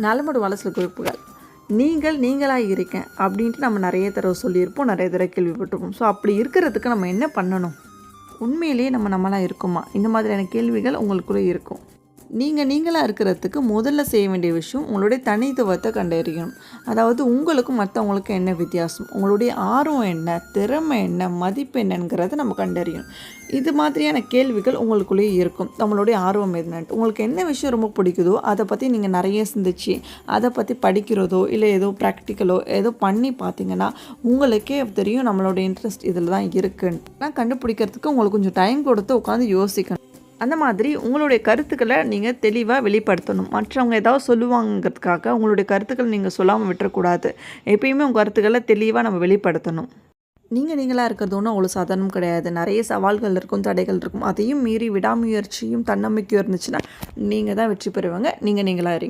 நலமோட வளசல் குறிப்புகள். நீங்களாக இருக்கேன் அப்படின்ட்டு நம்ம நிறைய தடவை சொல்லியிருப்போம், நிறைய தடவை கேள்விப்பட்டிருப்போம். ஸோ அப்படி இருக்கிறதுக்கு நம்ம என்ன பண்ணணும்? உண்மையிலேயே நம்மளாக இருக்குமா? இந்த மாதிரியான கேள்விகள் உங்களுக்குள்ளே இருக்கும். நீங்களாக இருக்கிறதுக்கு முதல்ல செய்ய வேண்டிய விஷயம் உங்களுடைய தனித்துவத்தை கண்டறியணும். அதாவது உங்களுக்கும் மற்றவங்களுக்கும் என்ன வித்தியாசம், உங்களுடைய ஆர்வம் என்ன, திறமை என்ன, மதிப்பு என்னங்கிறத நம்ம கண்டறியணும். இது மாதிரியான கேள்விகள் உங்களுக்குள்ளேயே இருக்கும். நம்மளுடைய ஆர்வம் என்னன்ட்டு உங்களுக்கு என்ன விஷயம் ரொம்ப பிடிக்குதோ அதை பற்றி நீங்கள் நிறைய சிந்திச்சு அதை பற்றி படிக்கிறதோ இல்லை ஏதோ ப்ராக்டிக்கலோ ஏதோ பண்ணி பார்த்தீங்கன்னா உங்களுக்கே தெரியும் நம்மளோட இன்ட்ரெஸ்ட் இதில் தான் இருக்குன்னு. கண்டுபிடிக்கிறதுக்கு உங்களுக்கு கொஞ்சம் டைம் கொடுத்து உட்காந்து யோசிக்கணும். அந்த மாதிரி உங்களுடைய கருத்துக்களை நீங்கள் தெளிவாக வெளிப்படுத்தணும். மற்றவங்க ஏதாவது சொல்லுவாங்கிறதுக்காக உங்களுடைய கருத்துக்களை நீங்கள் சொல்லாமல் விட்டுறக்கூடாது. எப்பயுமே உங்கள் கருத்துக்களை தெளிவாக நம்ம வெளிப்படுத்தணும். நீங்களாக இருக்கிறது ஒன்றும் அவ்வளோ சாதாரணம் கிடையாது. நிறைய சவால்கள் இருக்கும், தடைகள் இருக்கும். அதையும் மீறி விடாமுயற்சியும் தன்னம்பிக்கையும் இருந்துச்சுன்னா நீங்கள் தான் வெற்றி பெறுவாங்க. நீங்களாக இருங்க.